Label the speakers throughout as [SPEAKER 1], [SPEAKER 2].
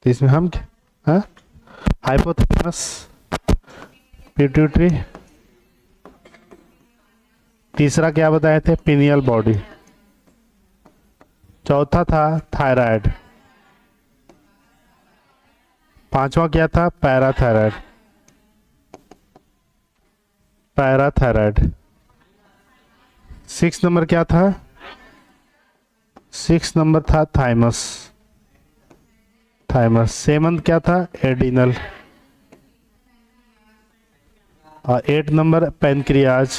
[SPEAKER 1] तो इसमें हम हाँ, हाइपोथैलेमस, पिट्यूटरी, तीसरा क्या बताए थे, पिनियल बॉडी, चौथा था थायराइड, पांचवा क्या था, पैराथायराइड, पैराथायराइड। 6 नंबर क्या था, 6 नंबर था थाइमस, थाइमस। 7 क्या था, एडिनल। और 8 नंबर पेनक्रियाज।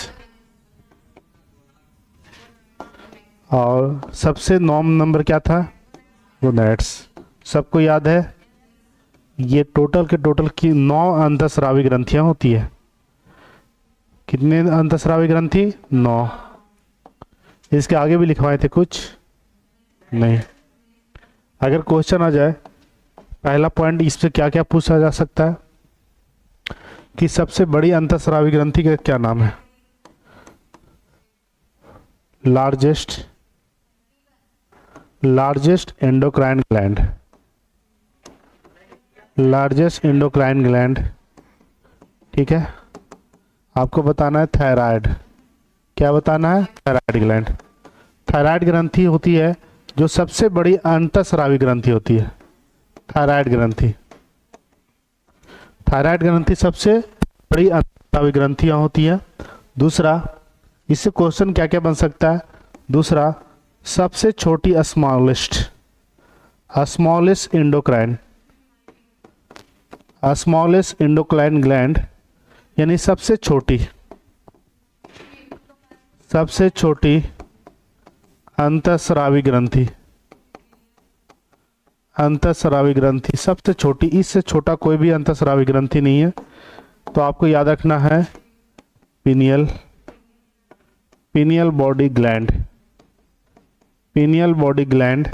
[SPEAKER 1] और सबसे 9 नंबर क्या था, गोनैड्स। सबको याद है, ये टोटल के टोटल की 9 अंतःस्रावी ग्रंथियां होती है। कितने अंतःस्रावी ग्रंथि, 9। इसके आगे भी लिखवाए थे कुछ, नहीं। अगर क्वेश्चन आ जाए, पहला पॉइंट इससे क्या क्या पूछा जा सकता है कि सबसे बड़ी अंतःस्रावी ग्रंथि का क्या नाम है, largest, largest endocrine gland, largest endocrine gland. ठीक है, आपको बताना है थायराइड। क्या बताना है, थायराइड ग्लैंड। थायराइड ग्रंथि होती है जो सबसे बड़ी अंतःस्रावी ग्रंथि होती है, थायराइड ग्रंथि। थायराइड ग्रंथि सबसे बड़ी अंतःस्रावी ग्रंथियां होती है। दूसरा, इससे क्वेश्चन क्या क्या बन सकता है, दूसरा, सबसे छोटी, smallest, smallest endocrine, smallest endocrine gland, यानी सबसे छोटी, सबसे छोटी अंतःस्रावी ग्रंथि, अंतःस्रावी ग्रंथि सबसे छोटी, इससे छोटा कोई भी अंतःस्रावी ग्रंथि नहीं है। तो आपको याद रखना है pineal, pineal body gland, pineal body gland,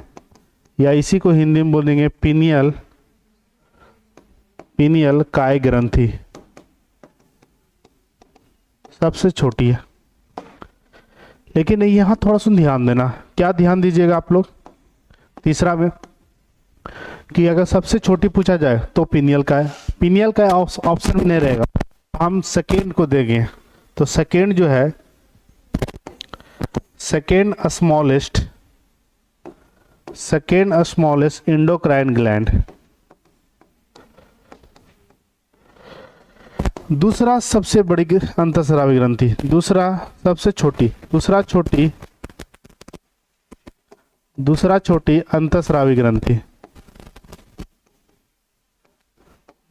[SPEAKER 1] या इसी को हिंदी में बोलेंगे पिनियल, पिनियल काय ग्रंथि, सबसे छोटी है। लेकिन यहां थोड़ा सा ध्यान देना, क्या ध्यान दीजिएगा आप लोग, तीसरा में, कि अगर सबसे छोटी पूछा जाए तो पिनियल का है, पिनियल का ऑप्शन भी नहीं रहेगा, हम सेकेंड को देंगे। तो सेकेंड जो है, second smallest, second smallest endocrine gland. दूसरा सबसे बड़ी अंतःस्रावी ग्रंथि, दूसरा सबसे छोटी, दूसरा छोटी, दूसरा छोटी अंतःस्रावी ग्रंथि,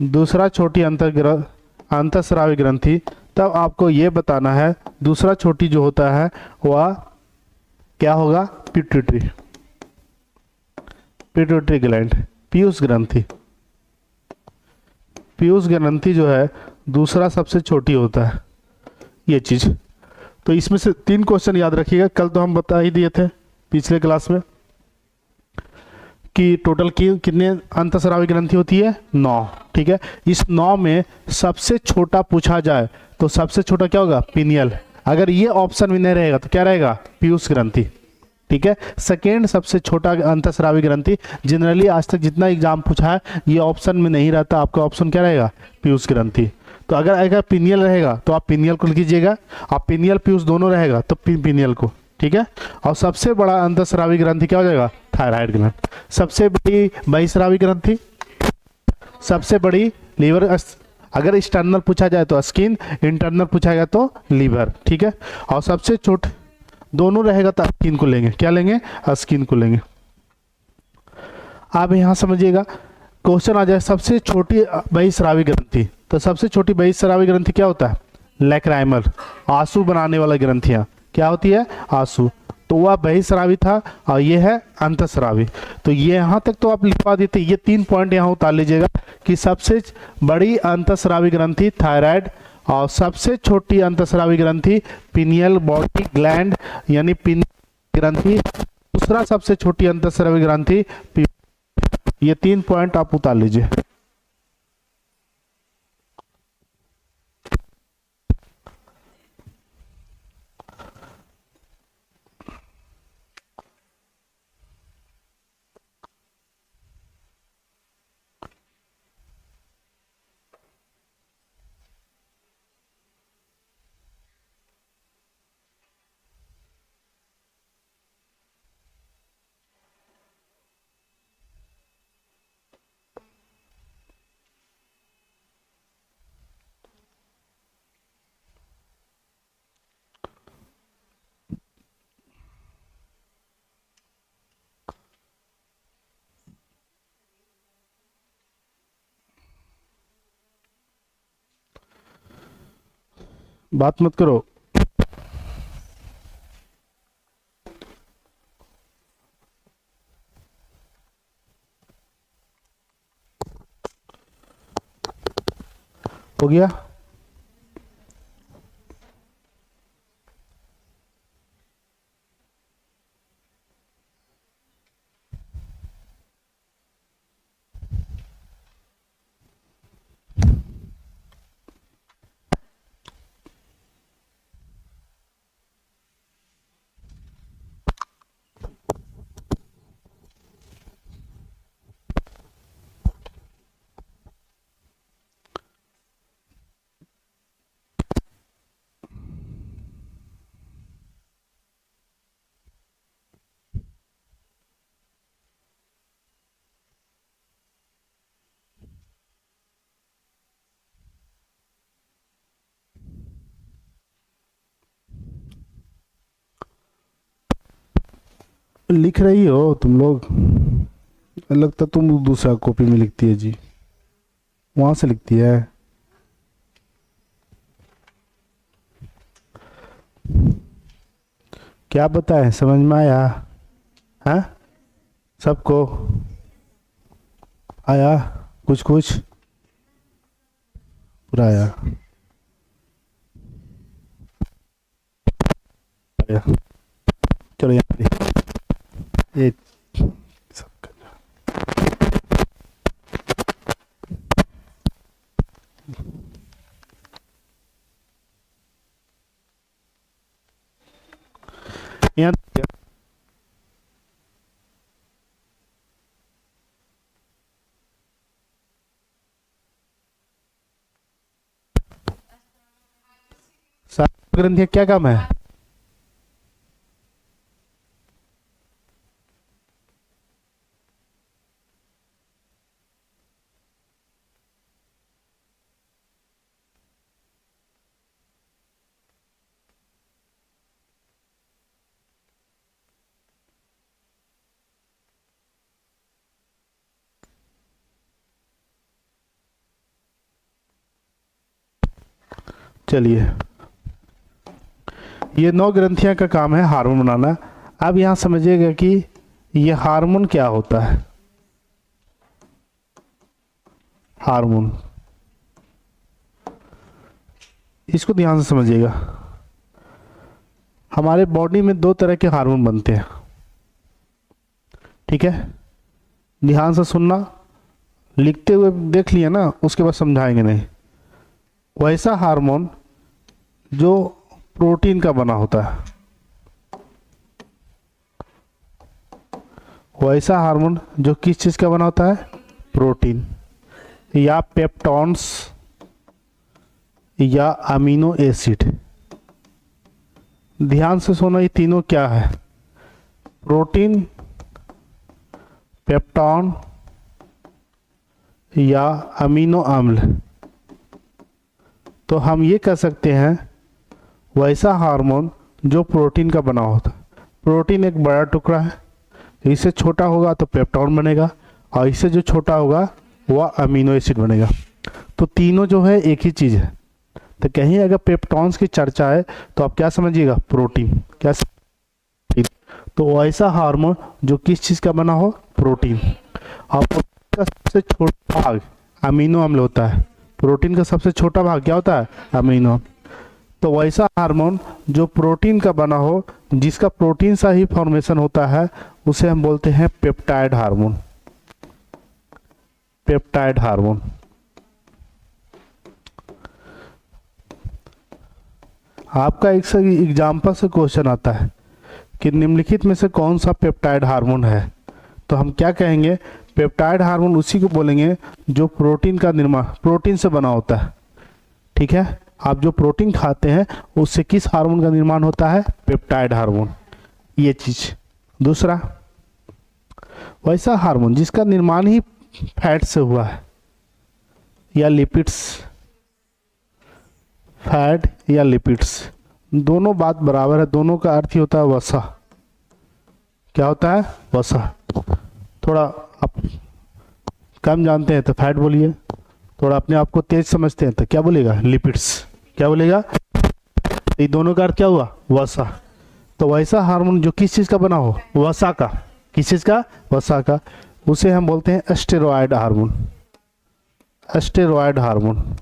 [SPEAKER 1] दूसरा छोटी अंतःस्रावी ग्रंथि। तब आपको यह बताना है दूसरा छोटी जो होता है वह क्या होगा, पिट्यूटरी, पिट्यूटरी ग्लैंड, पीयूष ग्रंथि। पीयूष ग्रंथि जो है दूसरा सबसे छोटी होता है, ये चीज। तो इसमें से 3 क्वेश्चन याद रखिएगा, कल तो हम बता ही दिए थे पिछले क्लास में कि टोटल की कितने अंतःस्रावी ग्रंथि होती है, 9। ठीक है, इस 9 में सबसे छोटा पूछा जाए तो सबसे छोटा क्या होगा, पिनियल। अगर ये ऑप्शन में नहीं रहेगा तो क्या रहेगा, पीयूष ग्रंथि। ठीक है, सेकेंड सबसे छोटा अंतःस्रावी ग्रंथि, जनरली आज तक जितना एग्जाम पूछा है ये ऑप्शन में नहीं रहता, आपका ऑप्शन क्या रहेगा, पीयूष ग्रंथि। तो अगर अगर पिनियल रहेगा तो आप पिनियल को लिखिएगा, आप पिनियल पीयूष दोनों रहेगा तो पिनियल को। ठीक है, और सबसे बड़ा अंतःस्रावी ग्रंथि क्या हो जाएगा, थायराइड ग्लैंड। सबसे बड़ी बहिस्रावी ग्रंथि, सबसे बड़ी लीवर, अगर एक्सटर्नल पूछा जाए तो स्किन, इंटरनल पूछा जाए तो लीवर। ठीक है, और सबसे छोटे दोनों रहेगा तो स्किन को लेंगे, क्या लेंगे, स्किन को लेंगे। आप यहां समझिएगा, क्वेश्चन आ जाए सबसे छोटी बहिस्रावी ग्रंथि, तो सबसे छोटी बहिस्रावी ग्रंथि क्या होता है, लैक्राइमल, आंसू बनाने वाला ग्रंथियां क्या होती है, आंसू। तो वह बहिस्रावी था और ये है अंतःस्रावी। तो ये यहां तक तो आप लिखवा देते, ये 3 पॉइंट यहां उतार लीजिएगा कि सबसे बड़ी अंतःस्रावी ग्रंथि थायराइड, और सबसे छोटी अंतःस्रावी ग्रंथि पिनियल बॉडी ग्लैंड, यानी पिनियल ग्रंथि। दूसरा सबसे छोटी अंतःस्रावी ग्रंथि, ये 3 पॉइंट आप उतार लीजिए। बात मत करो। हो गया? लिख रही हो तुम लोग? लगता तुम दूसरा कॉपी में लिखती है जी, वहां से लिखती है। क्या बताएं, समझ में आया? हाँ, सबको आया? कुछ कुछ पूरा आया? आया। चलो यहाँ पे ये सब करना। यहाँ सात ग्रंथि क्या काम है? चलिए, ये 9 ग्रंथियां का काम है हार्मोन बनाना। अब यहां समझिएगा कि ये हार्मोन क्या होता है। हार्मोन, इसको ध्यान से समझिएगा। हमारे बॉडी में 2 तरह के हार्मोन बनते हैं, ठीक है? ध्यान से सुनना, लिखते हुए देख लिया ना, उसके बाद समझाएंगे नहीं। वैसा हार्मोन जो प्रोटीन का बना होता है, वैसा हार्मोन जो किस चीज का बना होता है? प्रोटीन या पेप्टॉन्स या अमीनो एसिड। ध्यान से सुनो, ये तीनों क्या है? प्रोटीन, पेप्टॉन या अमीनो अम्ल। तो हम ये कह सकते हैं वैसा हार्मोन जो प्रोटीन का बना होता है। प्रोटीन एक बड़ा टुकड़ा है, इससे छोटा होगा तो पेप्टॉन बनेगा, और इससे जो छोटा होगा वह अमीनो एसिड बनेगा। तो तीनों जो है एक ही चीज़ है। तो कहीं अगर पेप्टॉन्स की चर्चा है तो आप क्या समझिएगा? प्रोटीन। क्या? तो वैसा हार्मोन जो किस चीज़ का बना हो? प्रोटीन। और प्रोटीन का सबसे छोटा भाग अमीनो अम्ल होता है। प्रोटीन का सबसे छोटा भाग क्या होता है? अमीनो। तो वैसा हार्मोन जो प्रोटीन का बना हो, जिसका प्रोटीन सा ही फॉर्मेशन होता है, उसे हम बोलते हैं पेप्टाइड हार्मोन। Peptide hormone. आपका एक से एग्जाम्पल से क्वेश्चन आता है कि निम्नलिखित में से कौन सा पेप्टाइड हार्मोन है, तो हम क्या कहेंगे? पेप्टाइड हार्मोन उसी को बोलेंगे जो प्रोटीन का निर्माण, प्रोटीन से बना होता है, ठीक है? आप जो प्रोटीन खाते हैं उससे किस हार्मोन का निर्माण होता है? Peptide hormone. ये चीज। दूसरा, वैसा हार्मोन जिसका निर्माण ही फैट से हुआ है या लिपिड्स। फैट या लिपिड्स, दोनों बात बराबर है, दोनों का अर्थ ही होता है वसा। क्या होता है? वसा। थोड़ा आप कम जानते हैं तो फैट बोलिए, थोड़ा अपने आप को तेज समझते हैं तो क्या बोलेगा? लिपिड्स। क्या बोलेगा? तो ये दोनों का अर्थ क्या हुआ? वसा। तो वैसा हार्मोन जो किस चीज़ का बना हो? वसा का। किस चीज़ का? वसा का। उसे हम बोलते हैं steroid hormone. Steroid hormone.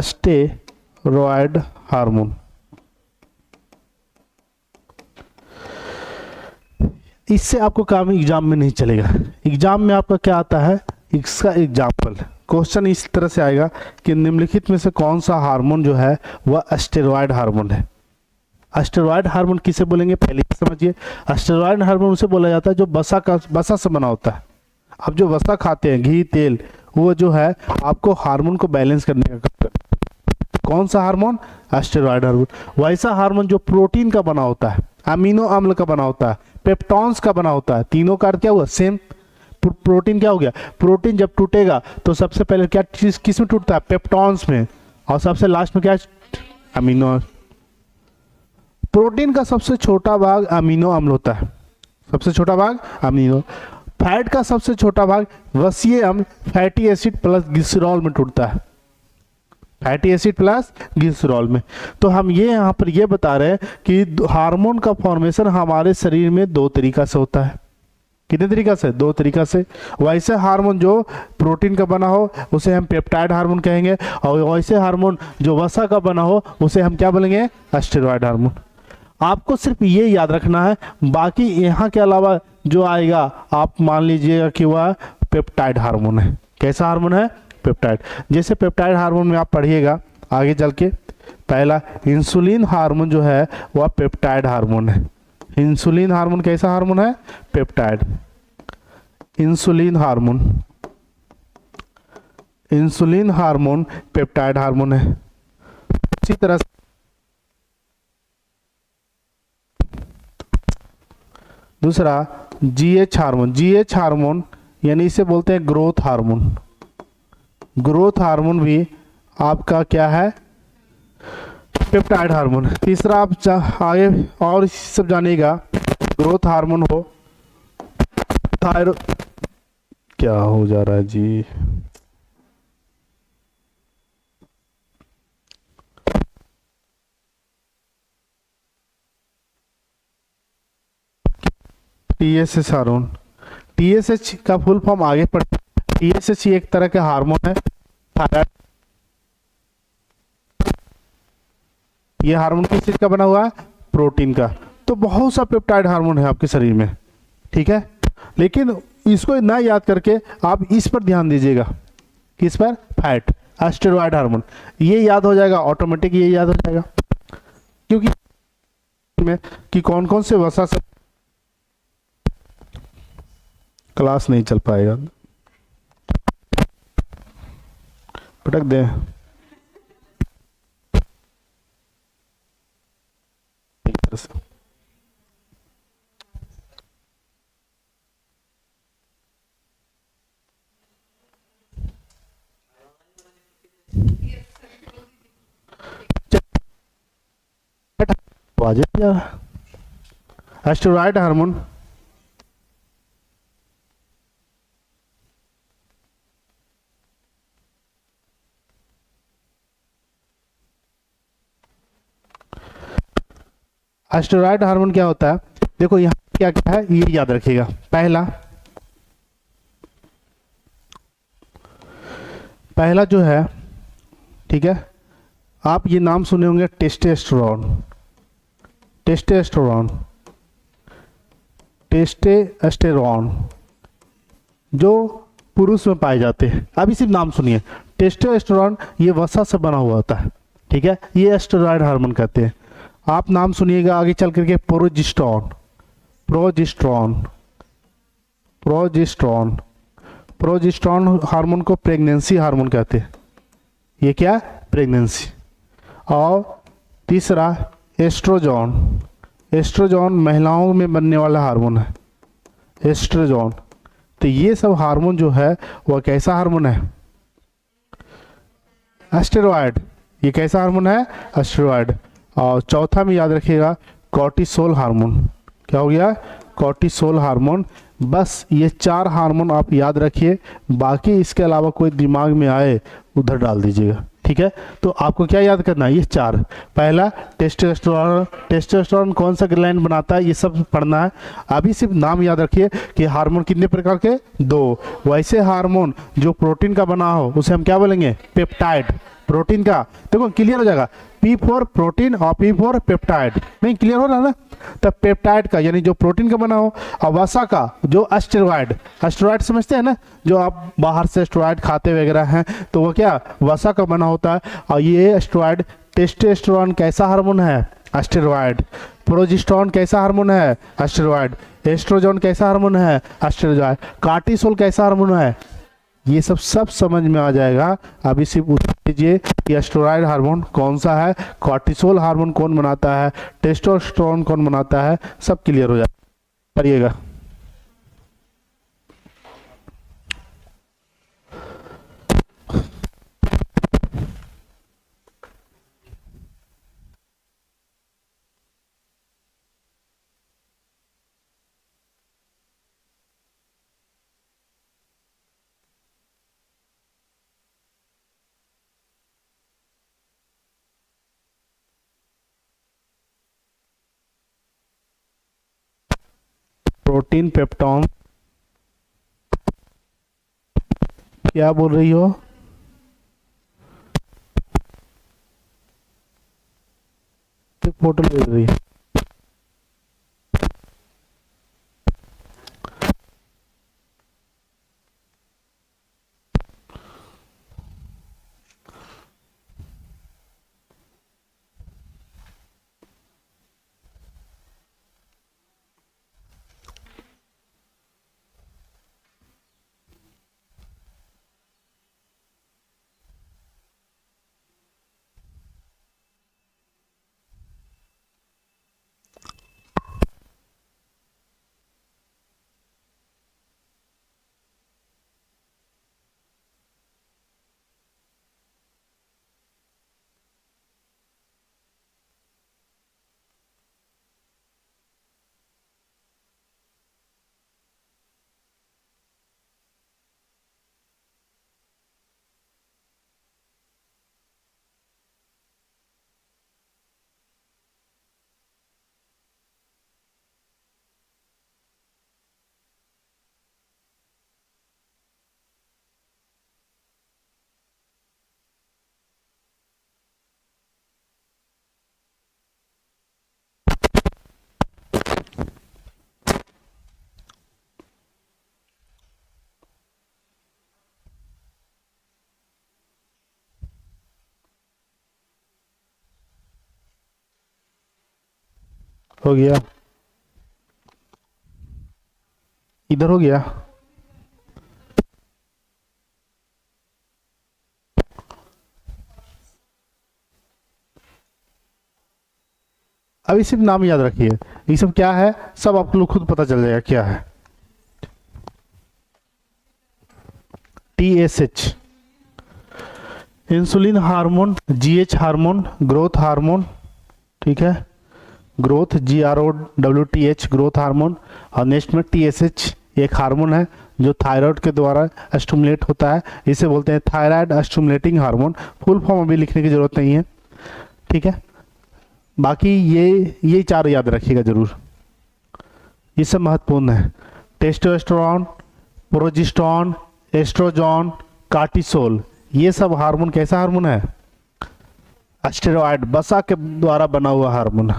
[SPEAKER 1] Steroid hormone. इससे आपको काम एग्जाम में नहीं चलेगा। एग्जाम में आपका क्या आता है? इसका एग्जाम्पल क्वेश्चन इस तरह से आएगा कि निम्नलिखित में से कौन सा हार्मोन जो है वह स्टेरॉयड हार्मोन है। स्टेरॉयड हार्मोन किसे बोलेंगे पहले समझिए। स्टेरॉयड हार्मोन उसे बोला जाता है जो वसा से बना होता है। अब जो वसा खाते हैं, घी, तेल, वो जो है आपको हार्मोन को बैलेंस करने का काम करता है। कौन सा हार्मोन? Steroid hormone. वैसा हार्मोन जो प्रोटीन का बना होता है, अमीनो अम्ल का बना होता है, पेप्टॉन्स का बना होता है। तीनों का अर्थ क्या हुआ? सेम। प्रोटीन क्या हो गया? प्रोटीन जब टूटेगा तो सबसे पहले क्या चीज किस में टूटता है? पेप्टॉन्स में। और सबसे लास्ट में क्या? अमीनो। प्रोटीन का सबसे छोटा भाग अमीनो अम्ल होता है। सबसे छोटा भाग अमीनो। फैट का सबसे छोटा भाग वसीय अम्ल फैटी एसिड प्लस ग्लिसरॉल में टूटता है। फैटी एसिड प्लस ग्लिसरॉल में। तो हम ये यहाँ पर ये बता रहे हैं कि हार्मोन का फॉर्मेशन हमारे शरीर में दो तरीका से होता है। कितने तरीका से? दो तरीका से। वैसे हार्मोन जो प्रोटीन का बना हो उसे हम पेप्टाइड हार्मोन कहेंगे, और वैसे हार्मोन जो वसा का बना हो उसे हम क्या बोलेंगे? Steroid hormone. आपको सिर्फ ये याद रखना है, बाकी यहाँ के अलावा जो आएगा आप मान लीजिएगा कि वह पेप्टाइड हार्मोन है। कैसा हार्मोन है? पेप्टाइड। जैसे पेप्टाइड हार्मोन में आप पढ़िएगा आगे चल के, पहला इंसुलिन हार्मोन जो है वह पेप्टाइड हार्मोन है। इंसुलिन हार्मोन कैसा हार्मोन है? Peptide. Insulin hormone, insulin hormone peptide hormone है। इसी तरह से दूसरा जीएच हार्मोन। जीएच हार्मोन यानी इसे बोलते हैं ग्रोथ हार्मोन। ग्रोथ हार्मोन भी आपका क्या है? Peptide hormone. तीसरा आप आगे और सब जानिएगा, ग्रोथ हार्मोन हो, थायरो क्या हो जा रहा है जी? TSH hormone. टीएसएच का फुल फॉर्म आगे पढ़। टीएसएच एक तरह का हार्मोन है, थायराइड। ये हार्मोन किस चीज का बना हुआ है? प्रोटीन का। तो बहुत सा पेप्टाइड हार्मोन है आपके शरीर में, ठीक है। लेकिन इसको ना याद करके आप इस पर ध्यान दीजिएगा। किस पर? Fat, steroid hormone. ये याद हो जाएगा ऑटोमेटिक, ये याद हो जाएगा क्योंकि में कि कौन कौन से वसा से क्लास नहीं चल पाएगा। पटक दे। एक तरह से स्टेरॉयड हार्मोन स्टेरॉयड हार्मोन क्या होता है? देखो यहाँ क्या क्या है ये याद रखिएगा। पहला जो है, ठीक है, आप ये नाम सुने होंगे टेस्टोस्टेरोन। टेस्टोस्टेरोन, टेस्टोस्टेरोन जो पुरुष में पाए जाते हैं। अभी सिर्फ नाम सुनिए, टेस्टोस्टेरोन ये वसा से बना हुआ होता है, ठीक है। ये स्टेरॉयड हार्मोन कहते हैं। आप नाम सुनिएगा आगे चल करके progesterone. Progesterone, progesterone, progesterone hormone को प्रेगनेंसी हार्मोन कहते हैं। ये क्या? प्रेगनेंसी। और तीसरा एस्ट्रोजन। एस्ट्रोजन महिलाओं में बनने वाला हार्मोन है, एस्ट्रोजन। तो ये सब हार्मोन जो है वह कैसा हार्मोन है? स्टेरॉयड। ये कैसा हार्मोन है? स्टेरॉयड। और चौथा में याद रखिएगा कॉर्टिसोल हार्मोन। क्या हो गया? Cortisol hormone. बस ये 4 हार्मोन आप याद रखिए, बाकी इसके अलावा कोई दिमाग में आए उधर डाल दीजिएगा। ठीक है, तो आपको क्या याद करना है, ये चार। पहला टेस्टोस्टेरोन, टेस्टोस्टेरोन कौन सा ग्लैंड बनाता है, ये सब पढ़ना है। अभी सिर्फ नाम याद रखिए कि हार्मोन कितने प्रकार के, दो। वैसे हार्मोन जो प्रोटीन का बना हो उसे हम क्या बोलेंगे, पेप्टाइड। प्रोटीन का देखो क्लियर हो जाएगा, पी फॉर प्रोटीन और पी फॉर पेप्टाइड, नहीं क्लियर हो रहा ना। तब पेप्टाइड का यानी जो प्रोटीन का बना हो, और वसा का जो एस्टेरॉयड, एस्टेरॉयड समझते हैं ना, जो आप बाहर से एस्टेरॉयड खाते वगैरह हैं तो वो क्या वसा का बना होता है। और ये एस्टेरॉयड, टेस्टोस्टेरोन कैसा हार्मोन है, एस्टेरॉयड। प्रोजेस्टेरोन कैसा हार्मोन है, एस्टेरॉयड। एस्ट्रोजन कैसा हार्मोन है, एस्टेरॉयड। कार्टिसोल कैसा हार्मोन है, ये सब समझ में आ जाएगा। अभी सिर्फ उत्तर दीजिए कि एस्टेरॉयड हार्मोन कौन सा है, कॉर्टिसोल हार्मोन कौन बनाता है, टेस्टोस्टेरोन कौन बनाता है, सब क्लियर हो जाएगा। करिएगा। प्रोटीन पेप्टोन, क्या बोल रही हो, फोटो ले रही है। हो गया, इधर हो गया। अभी सिर्फ नाम याद रखिए, ये सब क्या है, सब आप लोग खुद पता चल जाएगा क्या है। TSH insulin hormone, GH hormone growth hormone, ठीक है, ग्रोथ GROWTH ग्रोथ हार्मोन। और नेक्स्ट में TSH एक हार्मोन है जो थायराइड के द्वारा स्टिमुलेट होता है, इसे बोलते हैं thyroid stimulating hormone. Full form अभी लिखने की जरूरत नहीं है, ठीक है। बाकी ये चार याद रखिएगा जरूर, ये सब महत्वपूर्ण है। टेस्टोस्टेरोन, प्रोजेस्टेरोन, एस्ट्रोजन, कार्टिसोल, ये सब हार्मोन कैसा हार्मोन है, स्टेरॉयड वसा के द्वारा बना हुआ हार्मोन।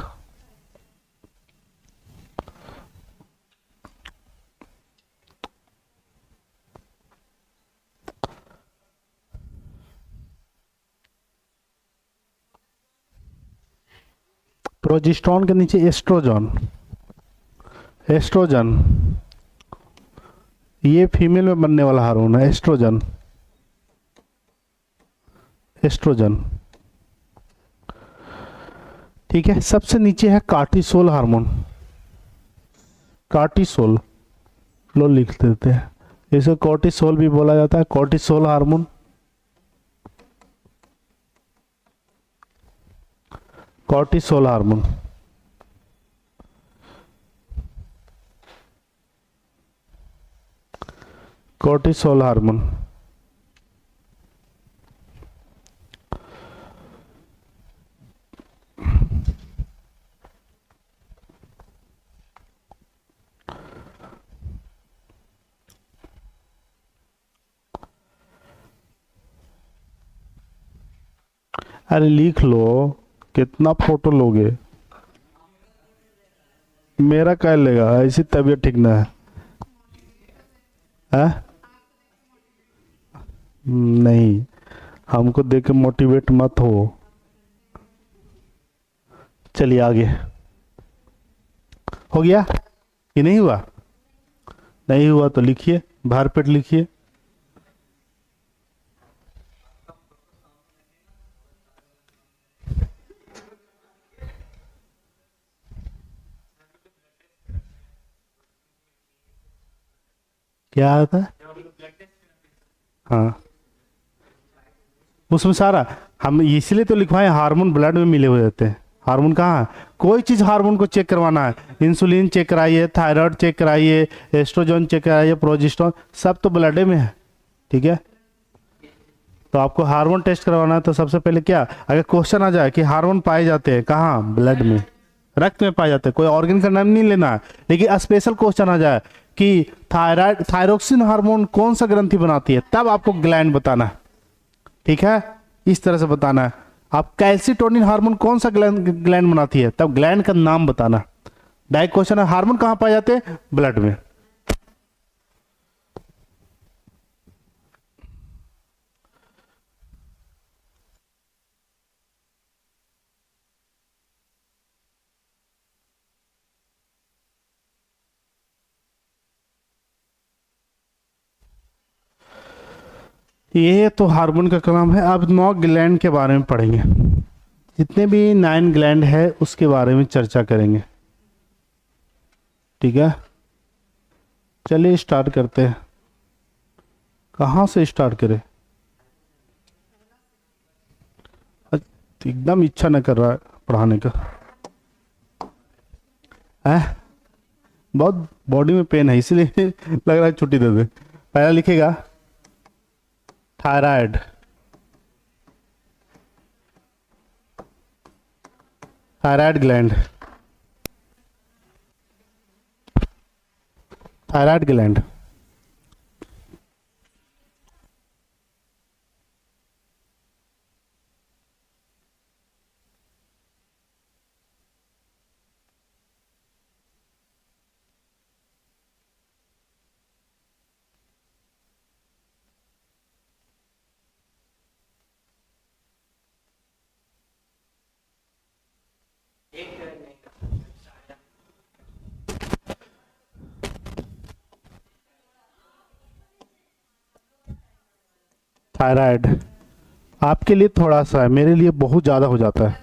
[SPEAKER 1] प्रोजेस्टेरोन के नीचे एस्ट्रोजन, एस्ट्रोजन ये फीमेल में बनने वाला हार्मोन है, एस्ट्रोजन, एस्ट्रोजन, ठीक है। सबसे नीचे है कार्टिसोल हार्मोन, कार्टिसोल लो लिख देते हैं, इसे कॉर्टिसोल भी बोला जाता है, cortisol hormone, cortisol hormone. Cortisol hormone अरे लिख लो, कितना फोटो लोगे? मेरा क्या लेगा, ऐसी तबीयत ठीक ना है? नहीं, हमको देख के मोटिवेट मत हो। चलिए आगे। हो गया कि नहीं हुआ? नहीं हुआ तो लिखिए, भर पेट लिखिए। क्या आता है? हाँ, उसमें सारा हम इसलिए तो लिखवाए, हार्मोन ब्लड में मिले हुए रहते हैं। हार्मोन कहाँ है? कोई चीज़ हार्मोन को चेक करवाना है, इंसुलिन चेक कराइए, थायराइड चेक कराइए, एस्ट्रोजन चेक कराइए, प्रोजेस्टेरोन, सब तो ब्लड में है। ठीक है, तो आपको हार्मोन टेस्ट करवाना है तो सबसे पहले क्या, अगर क्वेश्चन आ जाए कि हार्मोन पाए जाते हैं कहाँ, ब्लड में, रक्त में पाए जाते हैं, कोई ऑर्गन का नाम नहीं लेना है। लेकिन स्पेशल क्वेश्चन आ जाए कि थायराइड, थायरोक्सिन हार्मोन कौन सा ग्रंथि बनाती है, तब आपको ग्लैंड बताना है। ठीक है, इस तरह से बताना है। आप कैल्सिटोनिन हार्मोन कौन सा ग्लैंड बनाती है, तब ग्लैंड का नाम बताना। डायरेक्ट क्वेश्चन है, हार्मोन कहाँ पाए जाते हैं, ब्लड में। ये तो हार्मोन का कलाम है। अब 9 ग्लैंड के बारे में पढ़ेंगे, जितने भी 9 ग्लैंड है उसके बारे में चर्चा करेंगे। ठीक है, चलिए स्टार्ट करते हैं। कहाँ से स्टार्ट करें? एकदम इच्छा न कर रहा है पढ़ाने का है, बहुत बॉडी में पेन है इसलिए लग रहा है छुट्टी दे दे। पहला लिखेगा thyroid, thyroid gland, thyroid gland. Thyroid आपके लिए थोड़ा सा है, मेरे लिए बहुत ज़्यादा हो जाता है।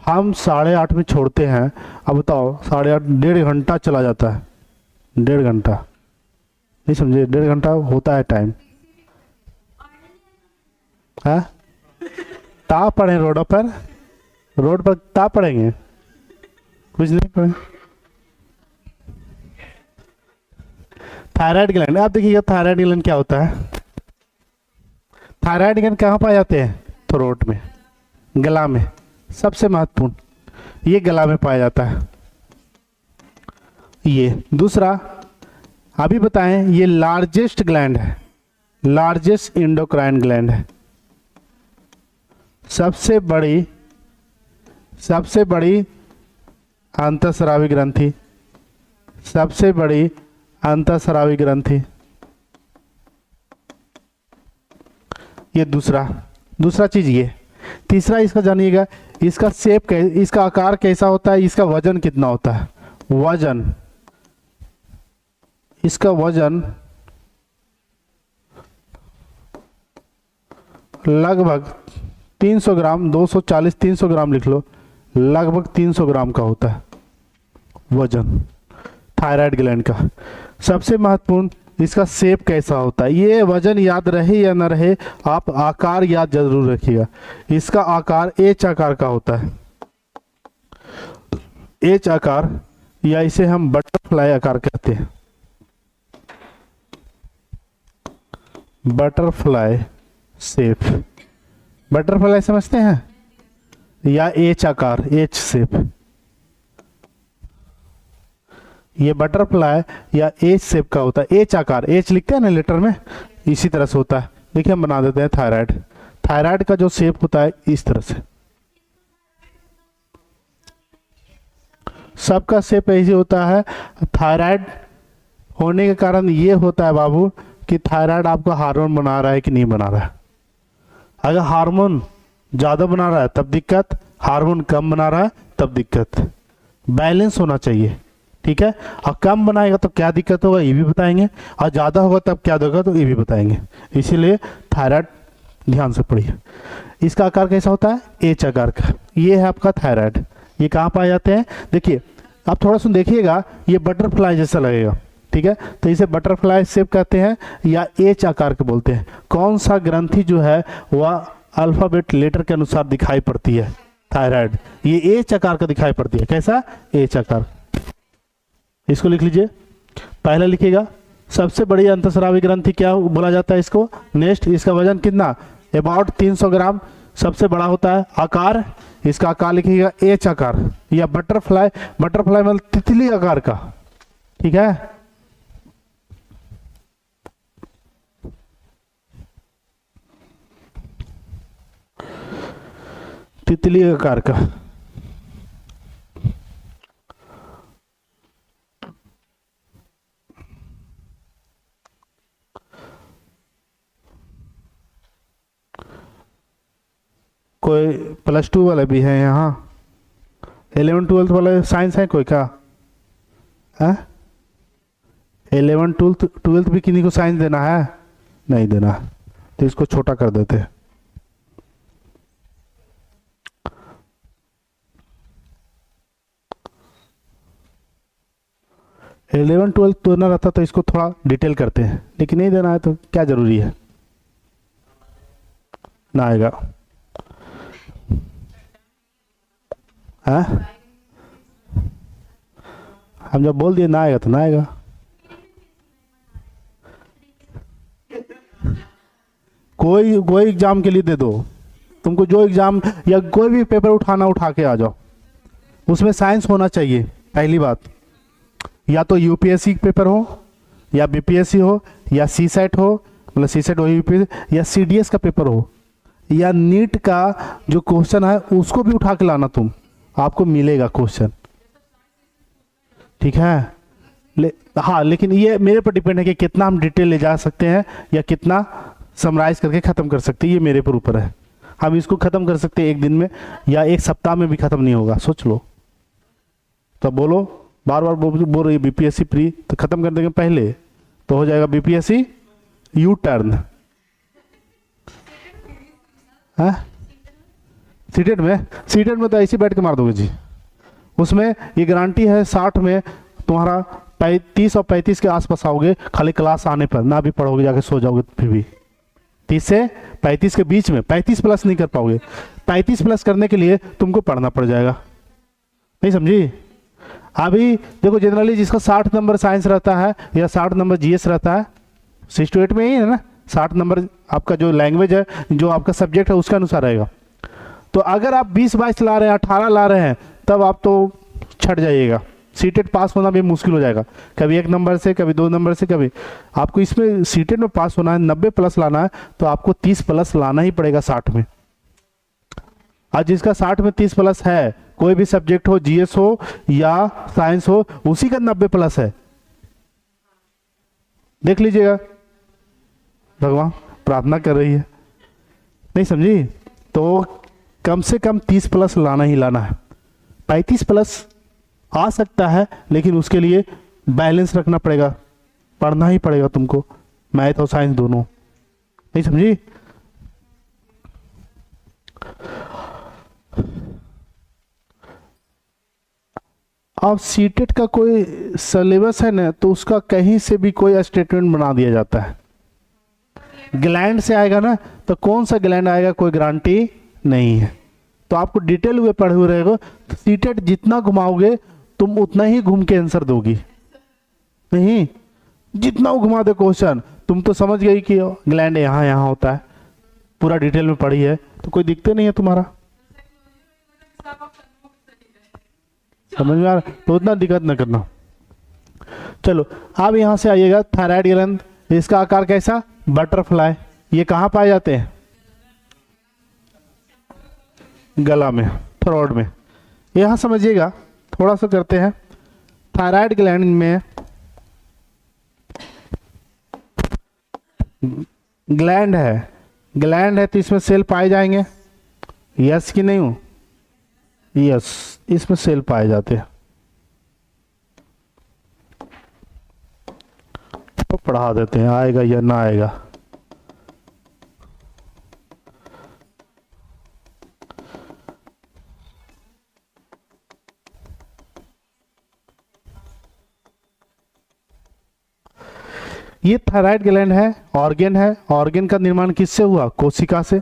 [SPEAKER 1] हम 8:30 में छोड़ते हैं, अब बताओ 8:30, 1.5 घंटा चला जाता है। 1.5 घंटा, नहीं समझे, 1.5 घंटा होता है टाइम है। ता पढ़े रोडों पर, रोड पर ता पढ़ेंगे, कुछ नहीं पढ़े। थायराइड ग्लैंड, आप देखिएगा थायराइड ग्लैंड क्या होता है। थायराइड ग्लैंड कहाँ पाए जाते हैं? थ्रोट में, गला में, सबसे महत्वपूर्ण ये गला में पाया जाता है। ये दूसरा अभी बताएं, ये लार्जेस्ट ग्लैंड है, लार्जेस्ट इंडोक्राइन ग्लैंड है, सबसे बड़ी अंतःस्रावी ग्रंथि, सबसे बड़ी अंतःस्रावी ग्रंथि। ये दूसरा चीज ये। तीसरा इसका जानिएगा, इसका शेप, इसका आकार कैसा होता है, इसका वजन कितना होता है। वजन, इसका वजन लगभग 300 ग्राम, 240 300 ग्राम लिख लो, लगभग 300 ग्राम का होता है वजन थायराइड ग्लैंड का। सबसे महत्वपूर्ण, इसका शेप कैसा होता है। ये वजन याद रहे या ना रहे, आप आकार याद जरूर रखिएगा। इसका आकार एच आकार का होता है, एच आकार, या इसे हम बटरफ्लाई आकार कहते हैं, बटरफ्लाई शेप। बटरफ्लाई समझते हैं, या एच आकार, एच शेप। ये बटरफ्लाई या एच शेप का होता है, एच आकार, एच लिखते हैं ना लेटर में, इसी तरह से होता है। देखिए हम बना देते हैं थायराइड। थायराइड का जो शेप होता है इस तरह से, सबका शेप ऐसे होता है। थायराइड होने के कारण ये होता है बाबू कि थायराइड आपका हार्मोन बना रहा है कि नहीं बना रहा है। अगर हार्मोन ज़्यादा बना रहा है तब दिक्कत, हार्मोन कम बना रहा है तब दिक्कत। बैलेंस होना चाहिए, ठीक है। और कम बनाएगा तो क्या दिक्कत होगा ये भी बताएंगे, और ज़्यादा होगा तब क्या होगा तो ये भी बताएंगे। इसीलिए थायराइड ध्यान से पढ़िए। इसका आकार कैसा होता है, एच आकार का। ये है आपका थायराइड। ये कहाँ पाए जाते हैं, देखिए आप थोड़ा सा देखिएगा, ये बटरफ्लाई जैसा लगेगा, ठीक है। तो इसे बटरफ्लाई शेप कहते हैं या एच आकार के बोलते हैं। कौन सा ग्रंथि जो है वह अल्फाबेट लेटर के अनुसार दिखाई पड़ती है, थायराइड। ये एच आकार का दिखाई पड़ती है। कैसा, एच आकार। इसको लिख लीजिए। पहले लिखिएगा, सबसे बड़ी अंतःस्रावी ग्रंथि क्या बोला जाता है इसको। नेक्स्ट, इसका वजन कितना, अबाउट 300 ग्राम, सबसे बड़ा होता है। आकार, इसका आकार लिखिएगा एच आकार या बटरफ्लाई, बटरफ्लाई मतलब तितली आकार का, ठीक है। तितली आकार का। कोई +2 वाले भी हैं यहाँ, 11 12 वाले साइंस है कोई का है? 11 12 भी किन्हीं को साइंस देना है, नहीं देना, तो इसको छोटा कर देते हैं। इलेवन ट्वेल्थ देना रहता तो इसको थोड़ा डिटेल करते हैं, लेकिन नहीं देना है तो क्या जरूरी है, ना आएगा। हाँ, हम जब बोल दिए ना आएगा तो ना आएगा। कोई एग्जाम के लिए दे दो, तुमको जो एग्जाम या कोई भी पेपर उठा के आ जाओ, उसमें साइंस होना चाहिए। पहली बात, या तो यूपीएससी पेपर हो या बीपीएससी हो या सीसेट हो, मतलब सीसेट हो यूपीएससी, या सीडीएस का पेपर हो या नीट का जो क्वेश्चन है उसको भी उठा के लाना, तुम आपको मिलेगा क्वेश्चन, ठीक है। हाँ, लेकिन ये मेरे पर डिपेंड है कि कितना हम डिटेल ले जा सकते हैं या कितना समराइज करके ख़त्म कर सकते हैं, ये मेरे पर ऊपर है। हम इसको ख़त्म कर सकते हैं एक दिन में या एक सप्ताह में भी ख़त्म नहीं होगा, सोच लो। तो बोलो, बार बार बोल रही है बीपीएससी प्री, तो ख़त्म कर देंगे पहले तो हो जाएगा बीपीएससी यू टर्न। हाँ, सीटेट में तो ऐसे बैठ के मार दोगे जी। उसमें ये गारंटी है 60 में तुम्हारा 30 और 35 के आसपास आओगे, खाली क्लास आने पर, ना भी पढ़ोगे जाके सो जाओगे फिर भी 30 से 35 के बीच में। 35 प्लस नहीं कर पाओगे, 35 प्लस करने के लिए तुमको पढ़ना पड़ जाएगा, नहीं समझी। अभी देखो जनरली जिसका 60 नंबर साइंस रहता है या 60 नंबर जीएस रहता है, 6 to 8 में ही है ना, 60 नंबर आपका जो लैंग्वेज है, जो आपका सब्जेक्ट है उसके अनुसार रहेगा। तो अगर आप 20-22 ला रहे हैं, 18 ला रहे हैं, तब आप तो छट जाइएगा। सीटेट पास होना भी मुश्किल हो जाएगा, कभी 1 नंबर से, कभी 2 नंबर से, कभी आपको इसमें सीटेट में पास होना है, 90 प्लस लाना है, तो आपको 30 प्लस लाना ही पड़ेगा 60 में। आज जिसका 60 में 30 प्लस है, कोई भी सब्जेक्ट हो, जीएस हो या साइंस हो, उसी का 90 प्लस है, देख लीजिएगा। भगवान प्रार्थना कर रही है, नहीं समझी, तो कम से कम 30 प्लस लाना ही लाना है। 35 प्लस आ सकता है, लेकिन उसके लिए बैलेंस रखना पड़ेगा, पढ़ना ही पड़ेगा तुमको, मैथ और साइंस दोनों, नहीं समझी। अब सीटेट का कोई सिलेबस है ना, तो उसका कहीं से भी कोई स्टेटमेंट बना दिया जाता है। ग्लैंड से आएगा ना, तो कौन सा ग्लैंड आएगा कोई गारंटी नहीं है। तो आपको डिटेल हुए पढ़े हुए रहेगा, तो सीटेट जितना घुमाओगे तुम उतना ही घूम के आंसर दोगी, नहीं जितना वो घुमा दे क्वेश्चन, तुम तो समझ गई कि ग्लैंड यहाँ यहाँ होता है, पूरा डिटेल में पढ़ी है, तो कोई दिक्कत नहीं है तुम्हारा, समझ में आ रहा, तो उतना दिक्कत न करना। चलो अब यहाँ से आइएगा, थायराइड ग्रंथ, इसका आकार कैसा, बटरफ्लाई। ये कहाँ पाए जाते हैं, गला में, थ्रोट में। यहाँ समझिएगा, थोड़ा सा करते हैं। थायराइड ग्लैंड में ग्लैंड है तो इसमें सेल पाए जाएंगे, यस कि नहीं हो? यस, इसमें सेल पाए जाते हैं। तो पढ़ा देते हैं, आएगा या ना आएगा। ये थायराइड ग्लैंड है, ऑर्गन है। ऑर्गन का निर्माण किससे हुआ? कोशिका से।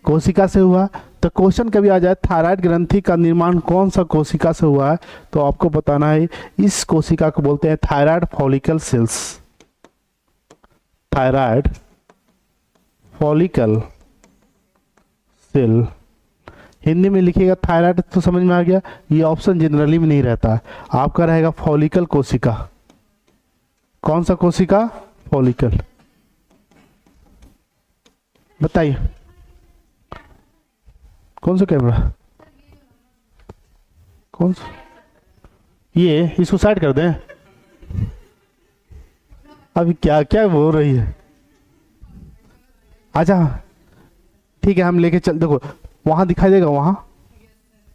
[SPEAKER 1] कोशिका से हुआ। तो क्वेश्चन कभी आ जाए थायराइड ग्रंथि का निर्माण कौन सा कोशिका से हुआ है, तो आपको बताना है इस कोशिका को बोलते हैं thyroid follicle cells. Thyroid follicle cell, Hindi में लिखिएगा थायराइड तो समझ में आ गया। ये ऑप्शन जनरली में नहीं रहता, आपका रहेगा फॉलिकल कोशिका। कौन सा कोशिका? फॉलिकल। बताइए कौन सा कैमरा, कौन सा? ये इसको साइड कर दें। अभी क्या क्या बोल रही है? अच्छा ठीक है, हम लेके चल। देखो वहां दिखाई देगा, वहां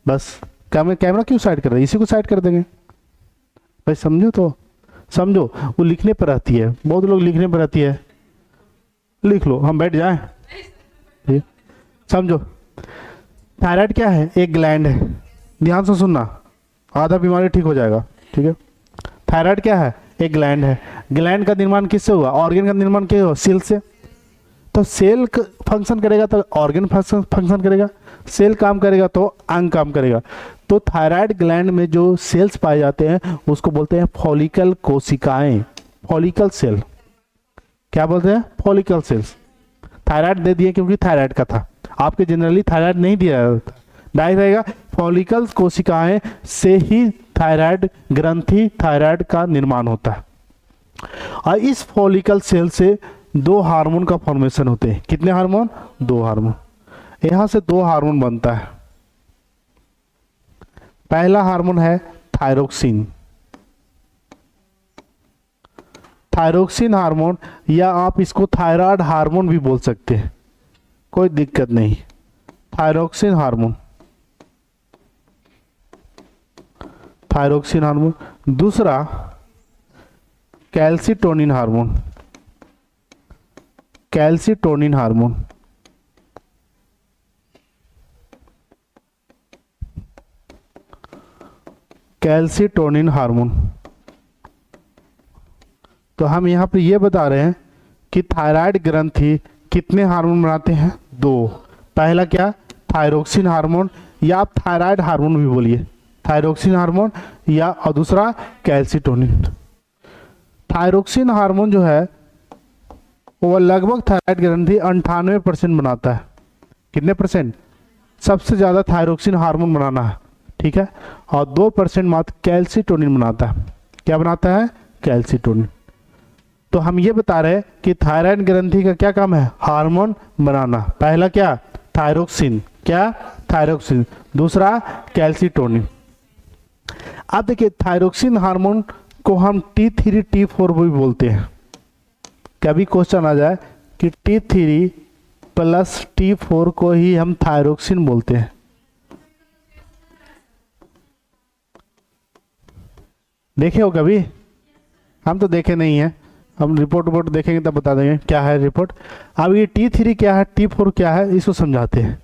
[SPEAKER 1] बस। कैमरा क्यों साइड कर रहे हैं? इसी को साइड कर देंगे भाई, समझो तो समझो। वो लिखने पर रहती है, बहुत लोग लिखने पर रहती है। लिख लो, हम बैठ जाएं। समझो थायराइड क्या है? एक ग्लैंड है। ध्यान से सुनना, आधा बीमारी ठीक हो जाएगा, ठीक है। थायराइड क्या है? एक ग्लैंड है। ग्लैंड का निर्माण किससे हुआ? ऑर्गन का निर्माण क्या हुआ? सेल से। तो सेल फंक्शन करेगा तो ऑर्गन फंक्शन करेगा, सेल काम करेगा तो अंग काम करेगा। तो थायराइड ग्लैंड में जो सेल्स पाए जाते हैं उसको बोलते हैं फॉलिकल कोशिकाएं, फॉलिकल सेल। क्या बोलते हैं? Follicle cells. थायराइड दे दिए क्योंकि थायराइड का था, आपके जनरली थायराइड नहीं दिया जाता, डायरेक्ट रहेगा फॉलिकल कोशिकाएं से ही थायराइड ग्रंथि, थायराइड का निर्माण होता है। और इस फॉलिकल सेल से दो हार्मोन का फॉर्मेशन होते हैं। कितने हार्मोन? दो हार्मोन। यहां से दो हार्मोन बनता है। पहला हार्मोन है थायरोक्सिन। थायरोक्सिन हार्मोन, या आप इसको थायराइड हार्मोन भी बोल सकते हैं, कोई दिक्कत नहीं। Thyroxine hormone, thyroxine hormone. दूसरा calcitonin hormone, calcitonin hormone. Calcitonin hormone. तो हम यहां पे ये बता रहे हैं कि थायराइड ग्रंथि कितने हार्मोन बनाते हैं? दो। पहला क्या? थायरोक्सिन हार्मोन, या आप थायराइड हार्मोन भी बोलिए, थायरोक्सिन हार्मोन, या और दूसरा कैल्सिटोनिन। थायरोक्सिन हार्मोन जो है वो लगभग थायराइड ग्रंथि 98% बनाता है। कितने परसेंट? सबसे ज्यादा थायरोक्सिन हार्मोन बनाना है, ठीक है। और 2% मात्र कैल्सिटोनिन बनाता है। क्या बनाता है? कैल्सिटोनिन। तो हम ये बता रहे हैं कि थायराइड ग्रंथि का क्या काम है? हार्मोन बनाना। पहला क्या? थायरोक्सिन। क्या? थायरोक्सिन। दूसरा कैल्सिटोनिन। अब देखिए थायरोक्सिन हार्मोन को हम T3 T4 भी बोलते हैं। कभी क्वेश्चन आ जाए कि T3 प्लस T4 को ही हम थायरोक्सिन बोलते हैं। देखे हो कभी? हम तो देखे नहीं है, हम रिपोर्ट देखेंगे तब बता देंगे क्या है रिपोर्ट। अब ये T3 क्या है, T4 क्या है, इसको समझाते हैं।